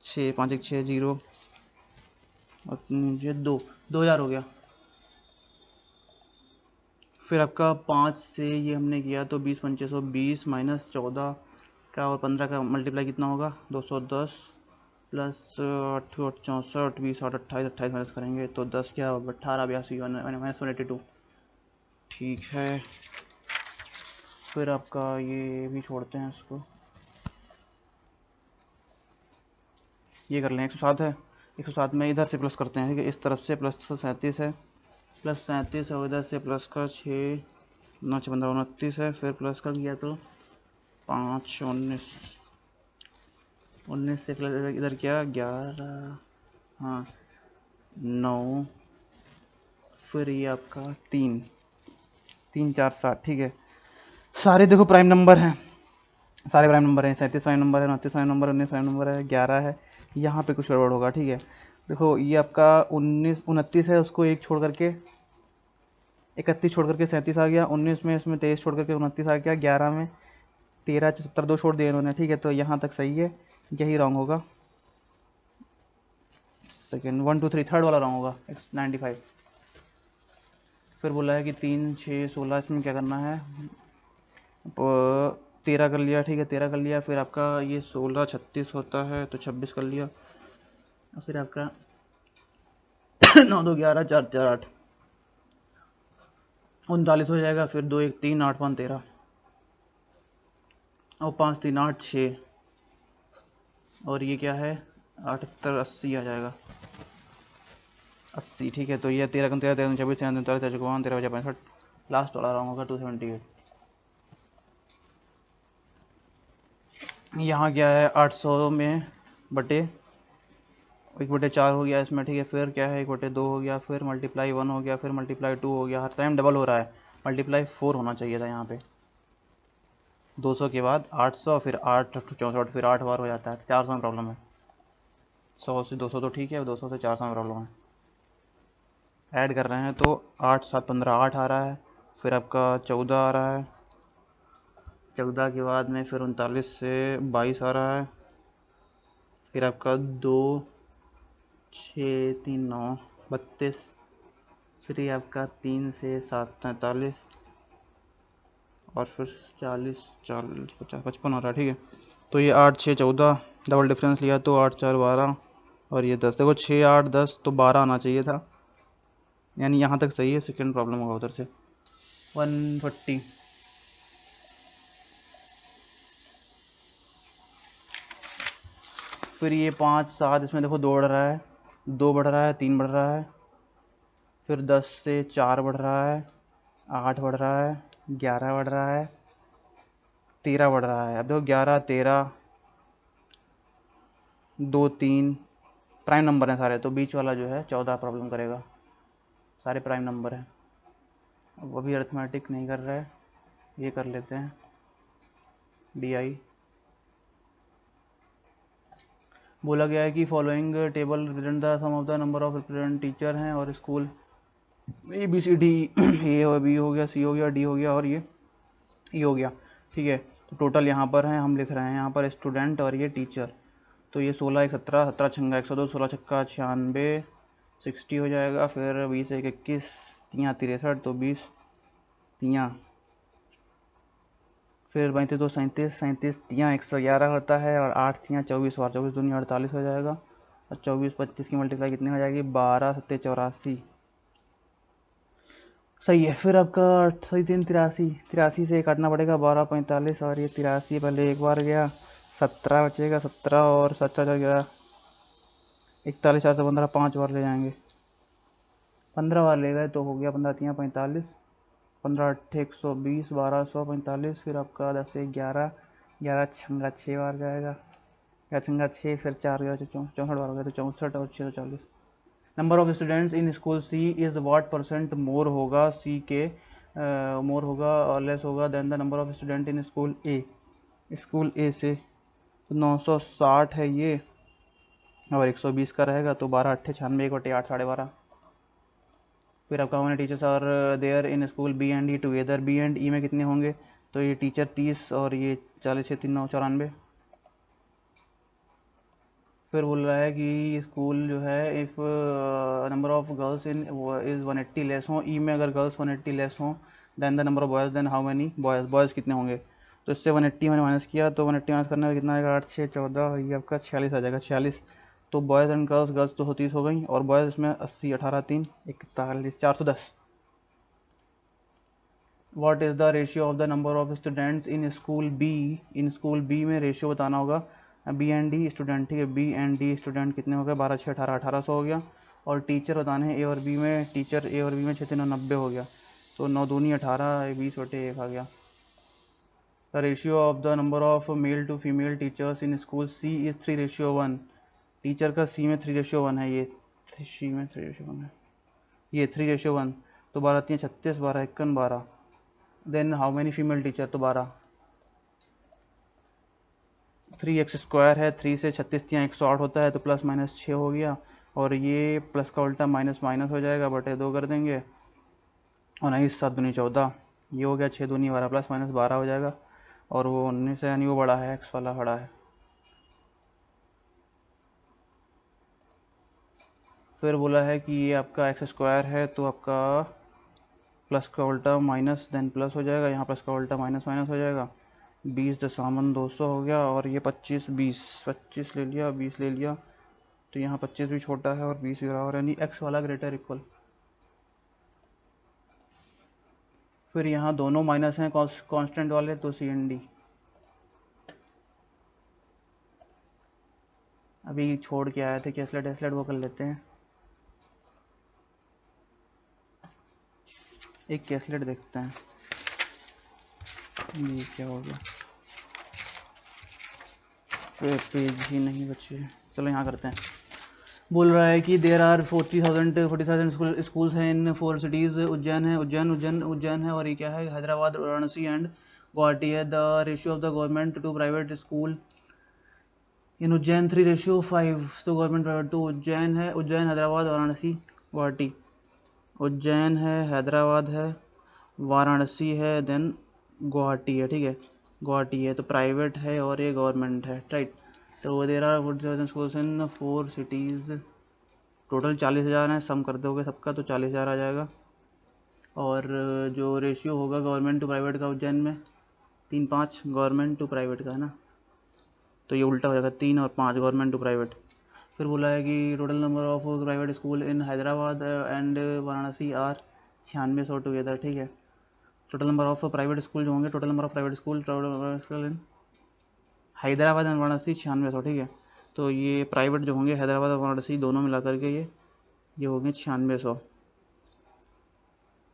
6 5 1 6 0, और ये 2000 हो गया। फिर आपका 5 से ये हमने किया, तो 20 पंचे 120 माइनस 14 का और 15 का मल्टीप्लाई कितना होगा 210 प्लस 8 8 64 20 8 28 28 माइनस करेंगे तो 10 क्या 18 82 माइनस 182। ठीक है, फिर आपका ये भी छोड़ते हैं इसको, ये कर लें 107 है। 107 में इधर से प्लस करते हैं, ठीक है, इस तरफ से प्लस 37 है, प्लस 37 और इधर से प्लस का 6 9 6 15 29 है, फिर प्लस का किया तो 5 19 19 से प्लस इधर क्या 11 हाँ 9, फिर ये आपका 3 3 4 7। ठीक है, सारे देखो प्राइम नंबर हैं, सारे प्राइम नंबर हैं, 37 प्राइम नंबर है, 29 प्राइम नंबर है, 19 प्राइम नंबर है, 11 है, यहाँ पे कुछ गड़बड़ होगा। ठीक है, देखो ये आपका 29 है, उसको एक छोड़ करके 31 छोड़ करके 37 आ गया, 19 में इसमें 23 छोड़ करके 29 आ गया, 11 में 13 74 2 छोड़ दिए इन्होंने। ठीक है, तो यहाँ तक सही है, यही रॉन्ग होगा। सेकेंड 1 2 3 थर्ड वाला रॉन्ग होगा 95। फिर बोला है कि 3 6 16, इसमें क्या करना है 13 कर लिया। ठीक है, 13 कर लिया, फिर आपका ये 16 36 होता है तो 26 कर लिया, और फिर आपका 9 2 11 4 4 8 39 हो जाएगा, फिर 2 1 3 8 5 13 और 5 3 8 6 और ये क्या है 78 80 आ जाएगा 80। ठीक है, तो ये 13 13 13 26 13 43 54 13 65, लास्ट वाला रॉन्ग होगा 278। यहाँ क्या है 800 में बटे 1/4 हो गया इसमें। ठीक है, फिर क्या है 1/2 हो गया, फिर मल्टीप्लाई 1 हो गया, फिर मल्टीप्लाई 2 हो गया, हर टाइम डबल हो रहा है, मल्टीप्लाई 4 होना चाहिए था यहाँ पे। 200 के बाद 800, फिर 8 64, फिर 8 बार हो जाता है, 400 में प्रॉब्लम है। 100 से 200 तो ठीक है, 200 से 400 में प्रॉब्लम है। ऐड कर रहे हैं तो 8 7 15 8 आ रहा है, फिर आपका 14 आ रहा है, 14 के बाद में फिर 39 से 22 आ रहा है, फिर आपका 2 6 3 9 32, फिर ये आपका 3 से 7 43 और फिर 40 40 50 55 आ रहा है। ठीक है, तो ये 8 6 14 डबल डिफरेंस लिया तो 8 4 12 और ये 10। देखो 6 8 10 तो 12 आना चाहिए था, यानी यहाँ तक सही है। सेकेंड प्रॉब्लम होगा उधर से 140। फिर ये 5 7, इसमें देखो 2 बढ़ रहा है, 2 बढ़ रहा है, 3 बढ़ रहा है, फिर 10 से 4 बढ़ रहा है, 8 बढ़ रहा है, 11 बढ़ रहा है, 13 बढ़ रहा है। अब देखो 11 13 2 3 प्राइम नंबर हैं सारे, तो बीच वाला जो है 14 प्रॉब्लम करेगा, सारे प्राइम नंबर हैं। अब अभी अरिथमेटिक नहीं कर रहा है, ये कर लेते हैं DI। बोला गया है कि following table represent the sum of the number of represent teacher हैं और स्कूल ABCD A हो B हो गया C हो गया D हो गया और ये E हो गया। ठीक है, तो टोटल यहाँ पर है, हम लिख रहे हैं यहाँ पर स्टूडेंट और ये टीचर। तो ये 16 1 17 17 छंगा 102 16 छक्का 96 60 हो जाएगा, फिर 20 1 21 तियाँ 63 तो 20 तियाँ, फिर 32 2 37 37 तियाँ 111 होता है, और 8 तियाँ 24 और 24 दूनी 48 हो जाएगा, और 24 25 की मल्टीप्लाई कितनी हो जाएगी 12 7 84। सही है, फिर आपका 8 3 83 83 से काटना पड़ेगा 12 45 और ये 83 पहले एक बार गया, 17 बचेगा 17 और 17 गया 41 4 से 15 5 बार ले जाएंगे, 15 बार ले गए तो हो गया 15 तियाँ 45 15 8 120 1245, फिर आपका 10 से 11 11 छंगा 6 बार जाएगा, 11 छंगा 6 फिर 4 गया 64 बार हो गया तो 64 और 6 तो 40। Number of students in school C is what percent more होगा C के मोर होगा और लेस होगा then the number of student in school A। School A से तो 960 है ये, और 120 का रहेगा तो 12 8 96 1/8 12.5। फिर आपका होने teachers are there in school B and E together, B and E में कितने होंगे, तो ये टीचर 30 और ये 40 6 3 9 94। फिर बोल रहा है कि स्कूल जो है if number of girls in is 180 less हो, ई में अगर गर्ल्स 180 लेस हो then the number of boys, then how many boys, boys कितने होंगे, तो इससे 180 मैंने माइनस किया, तो 180 माइनस करने में कितना आएगा, 8 6 14, ये आपका 46 आ जाएगा, 46। तो बॉयज़ एंड गर्ल्स, गर्ल्स तो 30 हो गई, और बॉयज़ इसमें 80, 18 3 41, 410। What is the ratio of the number of students in school B, in school B में रेशियो बताना होगा, बी एंड डी स्टूडेंट, ठीक है, बी एंड डी स्टूडेंट कितने हो गए, 12 6 18, 1800 हो गया। और टीचर बताने हैं ए और बी में, टीचर ए और बी में 6 3 90 हो गया, तो 9 दूनी 18, 20/1 आ गया। The ratio of the number of male to female teachers in school C is 3:1, teacher का सी में 3:1 है, ये सी में 3:1 है, ये 3:1, तो 12 3 36, 12 51 12। Then how many female teacher, तो 12। 3x² है, 3 से 36 यहाँ 108 होता है, तो प्लस माइनस 6 हो गया, और ये प्लस का उल्टा माइनस माइनस हो जाएगा, बटे 2 कर देंगे, और नहीं 7 दूनी 14, ये हो गया 6 दूनी 12, प्लस माइनस 12 हो जाएगा, और वो 19 है, यानी वो बड़ा है, एक्स वाला बड़ा है। फिर बोला है कि ये आपका x² है, तो आपका प्लस का उल्टा माइनस, देन प्लस हो जाएगा, यहाँ प्लस का उल्टा माइनस माइनस हो जाएगा, 20 200 हो गया, और ये 25 20, 25 ले लिया, 20 ले लिया, तो यहाँ 25 भी छोटा है और 20 भी बराबर है, यानी एक्स वाला ग्रेटर इक्वल। फिर यहाँ दोनों माइनस हैं कांस्टेंट वाले, तो सी एन डी। अभी छोड़ के आए थे कैसलेट एसलेट, वो कर लेते हैं, एक कैसलेट देखते हैं, ये क्या हो गया, पेज ही नहीं बचे, चलो यहाँ करते हैं। बोल रहा है कि देर आर 40,000 स्कूल्स हैं इन 4 सिटीज़, उज्जैन है, उज्जैन है, और ये क्या है, हैदराबाद, वाराणसी एंड गुवाहाटी है। The ratio of the government to private school in Ujjain 3:5, तो गवर्नमेंट प्राइवेट, तो उज्जैन है, उज्जैन हैदराबाद वाराणसी गुवाहाटी, उज्जैन है, हैदराबाद है, वाराणसी है, देन गुवाहाटी है, ठीक है, गुवाहाटी है, तो प्राइवेट है और ये गवर्नमेंट है, राइट। तो there are 40,000 schools in 4 cities, total 40,000 है, सम कर दोगे सबका तो 40,000 आ जाएगा। और जो रेशियो होगा गवर्नमेंट टू प्राइवेट का उज्जैन में 3:5 गवर्नमेंट टू प्राइवेट का है ना, तो ये उल्टा हो जाएगा, 3 और 5 गवर्नमेंट टू प्राइवेट। फिर बोला है कि total number of private school in Hyderabad and Varanasi are 9600 together, ठीक है। Total number of private school जो होंगे, total number of private school in Hyderabad and Varanasi 9600, ठीक है। तो ये प्राइवेट जो होंगे हैदराबाद और वाराणसी दोनों मिला करके ये होंगे 9600।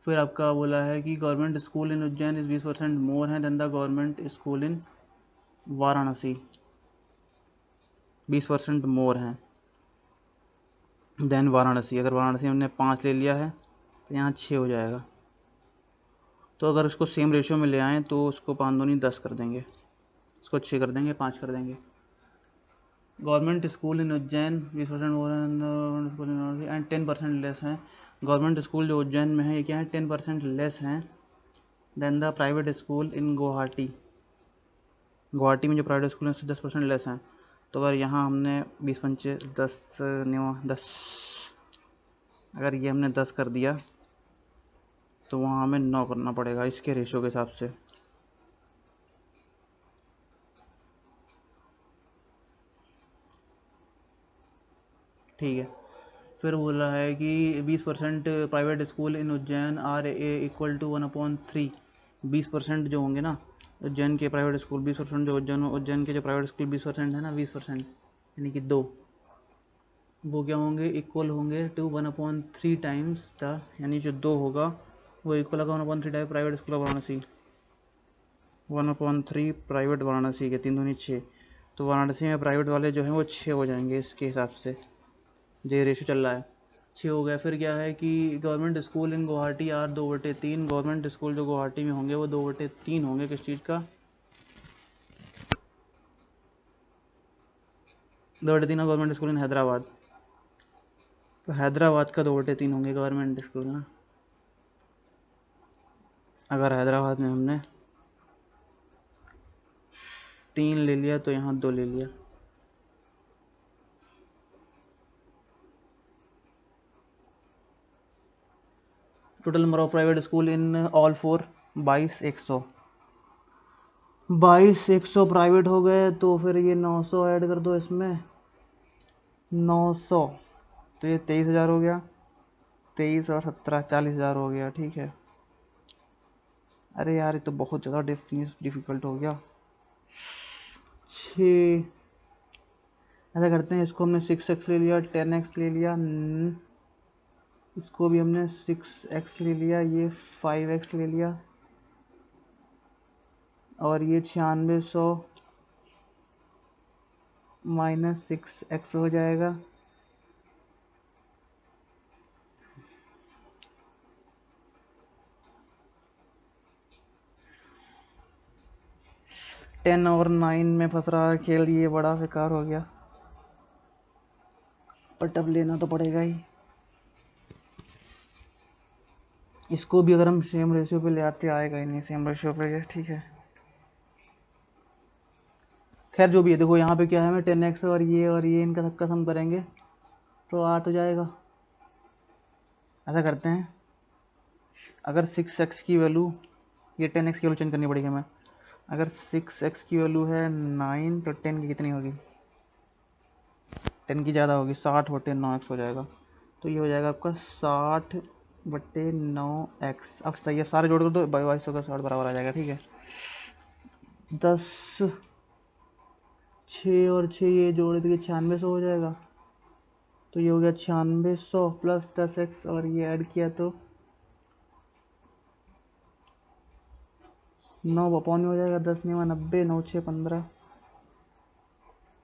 फिर आपका बोला है कि government school in Ujjain is 20% more है then the government school in Varanasi, 20% more हैं देन वाराणसी। अगर वाराणसी हमने 5 ले लिया है तो यहाँ 6 हो जाएगा, तो अगर उसको सेम रेशियो में ले आएँ तो उसको 5 दूनी 10 कर देंगे, इसको 6 कर देंगे, 5 कर देंगे। Government school in Ujjain 20% more and 10% less हैं। गवर्नमेंट स्कूल जो उज्जैन में है ये क्या है, 10% लेस हैं then the private school in Guwahati, Guwahati में जो प्राइवेट स्कूल हैं उससे 10% लेस हैं। तो अगर यहाँ हमने 20 पंचे 10 10, अगर ये हमने 10 कर दिया तो वहाँ हमें 9 करना पड़ेगा इसके रेशियो के हिसाब से। ठीक है। फिर बोला है कि 20% private school in Ujjain are equal to 1/3, 20% जो होंगे ना उज्जैन के प्राइवेट स्कूल, 20% जो उज्जैन के जो प्राइवेट स्कूल 20% है ना, 20% यानी कि 2, वो क्या होंगे, इक्वल होंगे टू 1/3 टाइम्स द, यानी जो 2 होगा वो इक्वल होगा 1/3 time private school of Varanasi, 1/3 private Varanasi के, 3 दूनी 6, तो वाराणसी में प्राइवेट वाले जो हैं वो 6 हो जाएंगे इसके हिसाब से, जो रेशियो चल रहा है 6 हो गया। फिर क्या है कि government school in Guwahati are 2/3, government school जो गुवाहाटी में होंगे वो 2/3 होंगे किस चीज़ का, 2/3 गवर्नमेंट स्कूल इन हैदराबाद, तो हैदराबाद का 2/3 होंगे गवर्नमेंट स्कूल ना। अगर हैदराबाद में हमने 3 ले लिया तो यहाँ 2 ले लिया। Total number of private school in all 4 22,100, 22 100 private हो गए, तो फिर ये 900 ऐड कर दो इसमें, 900, तो ये 23,000 हो गया, 23 और 17 40,000 हो गया। ठीक है। अरे यार ये तो बहुत ज़्यादा डिफ़िकल्ट हो गया। 6, ऐसा करते हैं, इसको हमने 6x ले लिया, 10x ले लिया, इसको भी हमने 6x ले लिया, ये 5x ले लिया, और ये 9600 माइनस 6x हो जाएगा। टेन और 9 में फंस रहा है खेल, ये बड़ा बेकार हो गया, बट अब लेना तो पड़ेगा ही। इसको भी अगर हम सेम रेशियो पे ले आते, आएगा ही नहीं सेम रेशियो पे ये। ठीक है, खैर जो भी है, देखो यहाँ पे क्या है, हमें 10x और ये इनका सबका सम करेंगे तो आ तो जाएगा। ऐसा करते हैं, अगर 6x की वैल्यू, ये 10x की वैल्यू चेंज करनी पड़ेगी हमें। अगर 6x की वैल्यू है 9, तो 10 की कितनी होगी, 10 की ज़्यादा होगी, 60 बटे 9x हो जाएगा। तो ये हो जाएगा आपका 60 बटे 9x। अब सही है, सारे जोड़ कर दो, 22 का 60 बराबर आ जाएगा। ठीक है, 10, 6 और 6 ये जोड़ देंगे, 9600 हो जाएगा। तो ये हो गया 9600 प्लस 10x, और ये ऐड किया तो 9 अपॉन हो जाएगा, 10 नियमा 90, 9 6 15,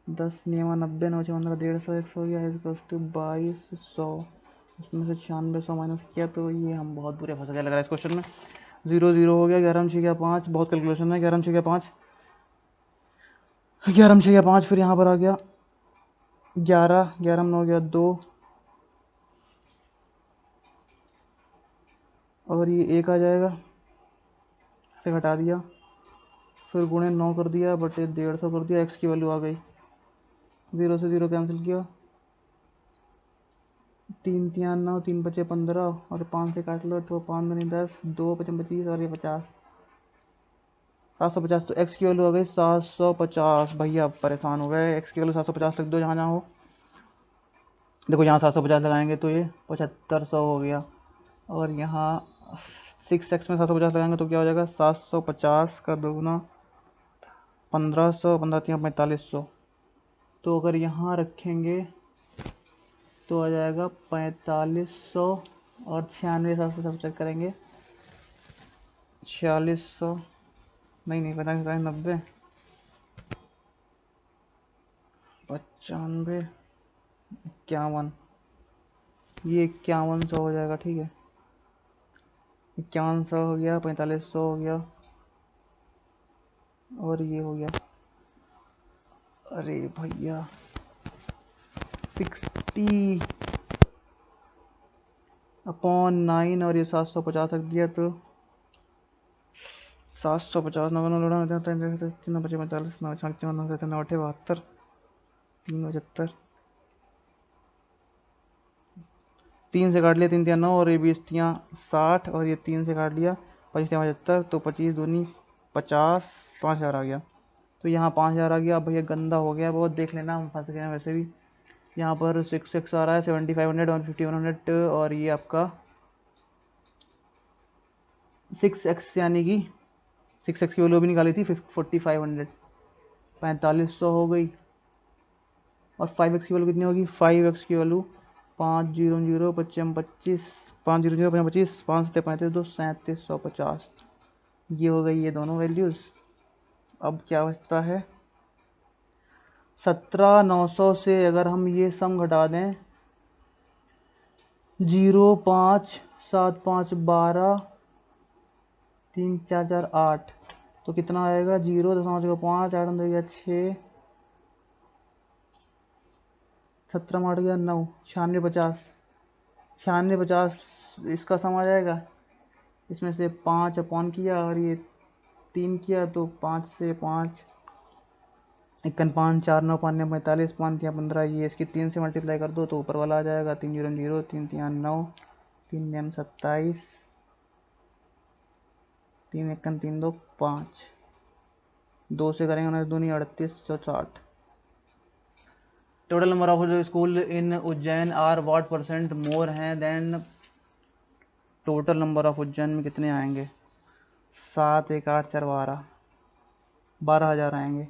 10 नियमा 90, 9 6 15, 150x हो गया, इजकल्स टू 2200। उसमें से 9600 माइनस किया, तो ये हम बहुत बुरे फंस गए लग रहा है इस क्वेश्चन में। 0 0 हो गया, 11 6 गया 5, बहुत कैलकुलेशन है, 11 6 गया 5, 11 6 गया 5, फिर यहाँ पर आ गया 11, 11 में हो गया 2, और ये 1 आ जाएगा, से घटा दिया, फिर गुणे 9 कर दिया, बटे 150 कर दिया, x की वैल्यू आ गई, 0 से 0 कैंसिल किया, 3 3 9, 3 बचे 15, और 5 से काट लो तो 5 नहीं 10, 2 बचे 25, और ये 50, 750। तो x की वैल्यू आ गई 750। भैया परेशान हो गए, x की वैल्यू 750 लिख दो जहाँ जहाँ हो। देखो यहाँ 750 लगाएंगे तो ये 7500 हो गया, और यहाँ 6x में 750 लगाएंगे तो क्या हो जाएगा, 750 का दोगुना 1500, 15 3 4500। तो अगर यहाँ रखेंगे तो आ जाएगा 4500, और 96 से सब चेक करेंगे, 4600, नहीं 45 90, 95, 51, ये 5100 हो जाएगा। ठीक है, 5100 हो गया, 4500 हो गया, और ये हो गया, अरे भैया 60 अपॉन 9, और ये 750 रख दिया, तो 750 9 लौटा 3 बचे 45, 9 6 9 7 9 8 72, 3 75, 3 से काट लिया, 3 3 9, और ये 20 60, और ये 3 से काट लिया, 25 75, तो 25 दूनी 50, 5000 आ गया। तो यहाँ 5000 आ गया। अब भैया गंदा हो गया बहुत, देख लेना हम फंस गए हैं वैसे भी। यहाँ पर 6x आ रहा है, 7500 और 5100, और ये आपका 6x, यानी कि 6x की वैल्यू भी निकाली थी 4500, 4500 हो गई। और 5x की वैल्यू कितनी होगी, 5x की वैल्यू 500 पच्चीस 25, 500 25, 5 सत्ते 35, 2 3750। ये हो गई ये दोनों वैल्यूज़। अब क्या बचता है, 17900 से अगर हम ये सम घटा दें, 0 5 7 5 12 3 4 4 8, तो कितना आएगा, 0 दशमलव 5 8 हो गया 6, 17 में 8 गया 9, 9650, 9650 इसका सम आ जाएगा। इसमें से 5 अपॉन किया, और ये 3 किया, तो 5 से 5 इक्कन 5 4 9 5 45, 5 3 15, ये इसकी 3 से मल्टीप्लाई कर दो तो ऊपर वाला आ जाएगा, 3 0 0, 3 3 9, 3 9 27, 3 इक्कन 3 2 5। 2 से करेंगे 9 दूनी 38 60। Total number of school in Ujjain are what percent more हैं than. Total number of Ujjain में कितने आएंगे? 7 1 8 4 12,000 आएंगे।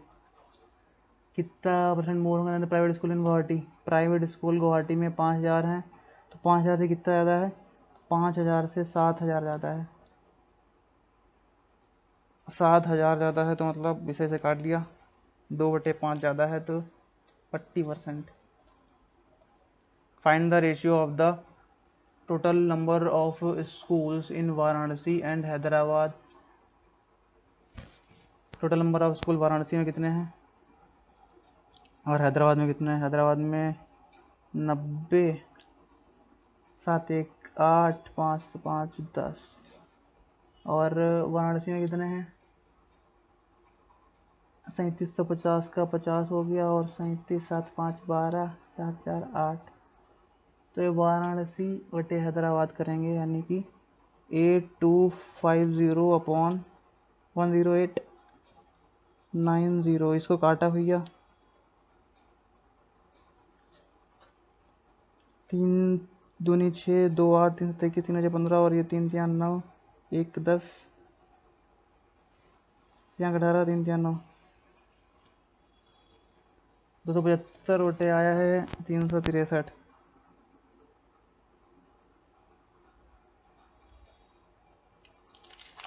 कितना परसेंट मोर होगा private school in Guwahati? Private school Guwahati में 5,000 हैं, तो 5,000 से कितना ज़्यादा है? 5,000 से 7,000 ज़्यादा है। 7,000 ज़्यादा है तो मतलब इसे से काट लिया, 2/5 ज़्यादा है तो 40%। Find the ratio of the total number of schools in Varanasi and Hyderabad. Total number of school Varanasi में कितने हैं और हैदराबाद में कितने हैं? हैदराबाद में 90, 7 1 8 5 5 10, और वाराणसी में कितने हैं? 3750 का 50 हो गया, और 37 7 5 12 4 4 8। तो ये वाराणसी बटे हैदराबाद करेंगे, यानी कि 8250/10890। इसको काटा भैया, 3 दूनी 6 2 8 3 7 21 3 5 15, और ये 3 3 9 1 10 यहाँ 18 3 3 9 275 बटे आया है 363।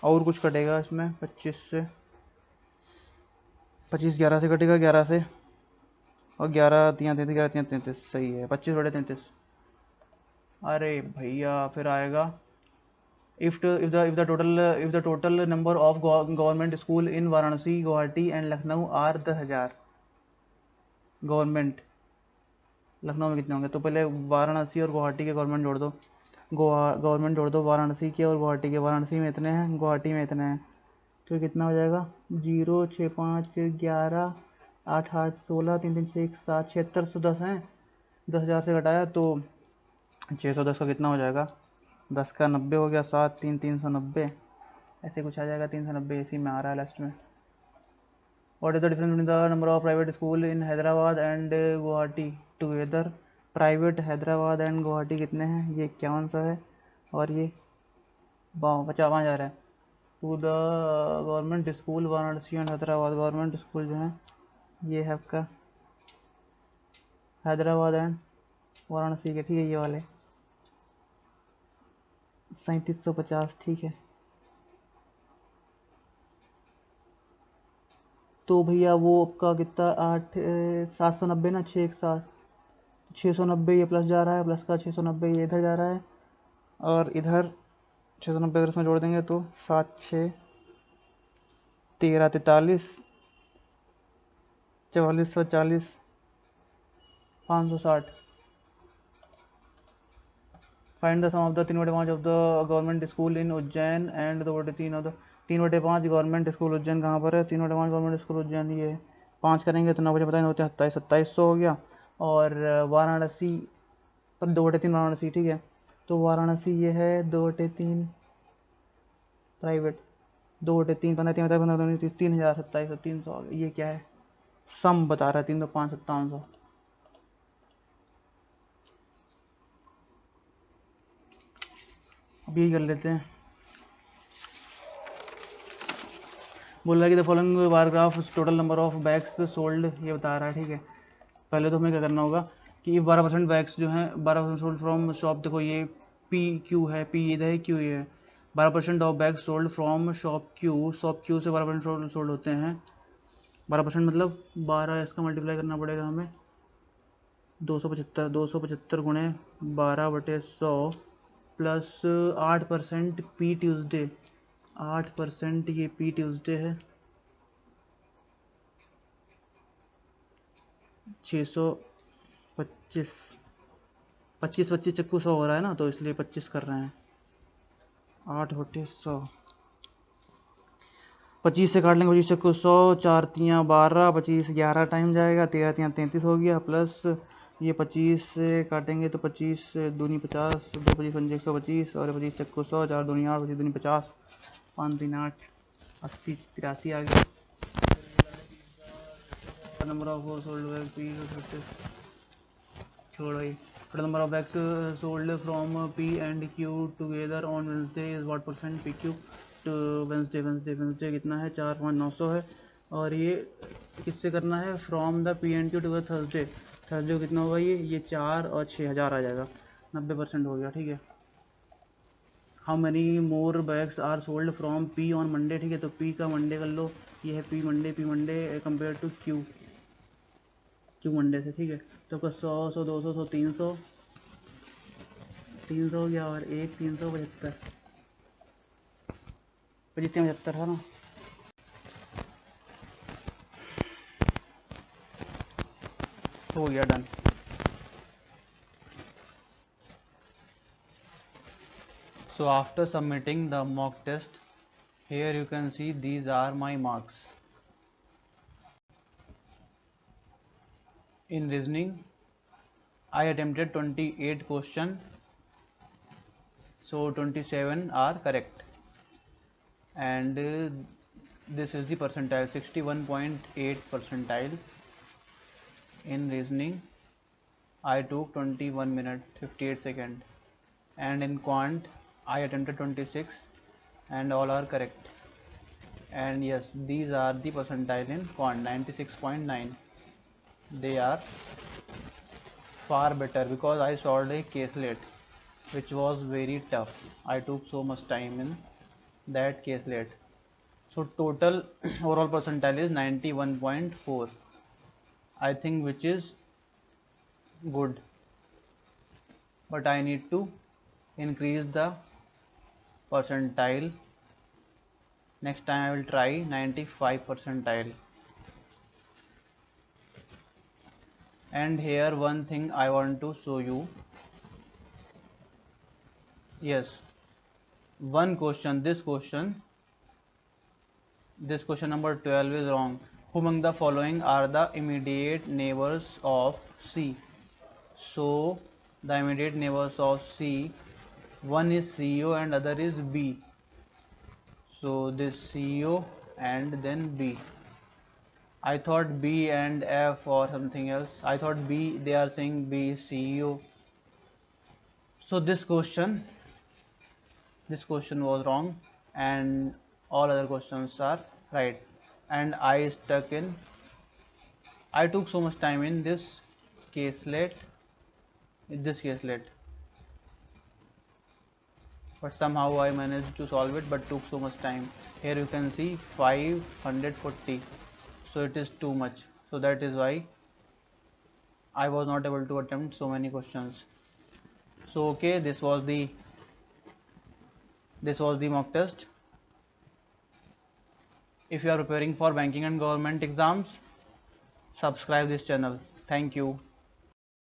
और कुछ कटेगा इसमें? 25 से 25 11 से कटेगा, 11 से, और 11 3 33 11 3 33, सही है 25/33। अरे भैया फिर आएगा if the total number of government school in Varanasi Guwahati and Lucknow are 10,000। Government Lucknow में कितने होंगे? तो पहले वाराणसी और गुवाहाटी के गवर्नमेंट जोड़ दो, गवर्नमेंट जोड़ दो वाराणसी के और गुवाहाटी के। वाराणसी में इतने हैं, गुवाहाटी में इतने हैं, तो कितना हो जाएगा? 0 6 5 11 8 8 16 3 3 6 1 7 7610 हैं। 10,000 से घटाया तो 610 का कितना हो जाएगा? 10 का 90 हो गया, 7 3 390, ऐसे कुछ आ जाएगा। 390 इसी में आ रहा है लास्ट में। What is the difference between the number of private school in Hyderabad and Guwahati together? Private Hyderabad and Guwahati कितने हैं? ये 5100 है, और ये 55,000 है। To the government school Varanasi and Hyderabad, government school जो है ये है आपका हैदराबाद एंड वाराणसी के, ठीक है, ये वाले 3750, ठीक है। तो भैया वो आपका कितना 790 ना, 6 1 7 690, ये प्लस जा रहा है, प्लस का 690 ये इधर जा रहा है, और इधर 690 अगर इसमें जोड़ देंगे तो 7 6 13 43 4440 560। Find the sum of the 3/5 of the government school in Ujjain and 2/3 of the 3/5 government school Ujjain कहाँ पर है? 3/5 गवर्नमेंट स्कूल उज्जैन, ये 5 करेंगे तो 9 बजे बताएंगे होते हैं 2700 हो गया। और वाराणसी पर 2/3 वाराणसी, ठीक है, तो वाराणसी ये है 2/3 प्राइवेट, 2/3 15 3 15 3,000 2700 300। ये क्या है? सम बता रहा है 3 2 5 5700। अब यही कर लेते हैं। बोल रहा है कि the following bar graph total number of bags sold, ये बता रहा है, ठीक है। पहले तो हमें क्या करना होगा कि 12% बैग्स जो हैं 12% सोल्ड फ्रॉम शॉप, देखो ये पी क्यू है, पी इधर है, क्यू ये है। 12% of bags sold from shop Q से 12% सोल्ड होते हैं। 12% मतलब 12, इसका मल्टीप्लाई करना पड़ेगा हमें 275 गुणे 12/100 प्लस 8% पी ट्यूसडे, 8% ये पी ट्यूसडे है, 625 25 चक्कू 100 हो रहा है ना, तो इसलिए 25 कर रहे हैं। 8/100, 25 से काट लेंगे 25 चक्कू 100, 4 3 12, 25 11 टाइम जाएगा, 13 3 33 हो गया, प्लस ये 25 से काटेंगे तो 25 दूनी 50, 2 25 5 125, और 25 चक्कू 100, 4 दूनी 8, 25 दूनी 50, 5 3 8 80 83 आ गया। number of sold bags P छोड़ो ये. Total number of bags sold from P and Q together on Wednesday is what percent? PQ to Wednesday कितना है? 4,5,900 है. और ये किससे करना है? From the P and Q to Thursday कितना होगा? ये 4 और 6,000 आ जाएगा. 90% हो गया. ठीक है. How many more bags are sold from P on Monday. ठीक है, तो पी का मंडे कर लो. ये है P Monday compare to Q Monday से. ठीक है, तो 100 200 300 हो गया. और 375 75 है ना. हो गया, done. So after submitting the mock test, here you can see these are my marks. In reasoning, I attempted 28 questions, so 27 are correct. And this is the percentile, 61.8 percentile. In reasoning, I took 21 minutes 58 seconds. And in quant, I attempted 26 and all are correct. And yes, these are the percentile in quant, 96.9. They are far better because I solved a caselet which was very tough. I took so much time in that caselet. So total overall percentile is 91.4. I think which is good, but I need to increase the percentile. Next time I will try 95 percentile. And here one thing I want to show you. Yes, one question, this question number 12 is wrong. Who among the following are the immediate neighbors of C? So the immediate neighbors of C, one is CEO and other is B. So this CEO and then B. I thought B and F or something else. I thought B, they are saying B is CEO. So this question was wrong and all other questions are right. And I took so much time in this caselet, but somehow I managed to solve it, but took so much time. Here you can see 540, so it is too much. So that is why I was not able to attempt so many questions. So okay, this was the mock test. If you are preparing for banking and government exams, subscribe this channel. Thank you.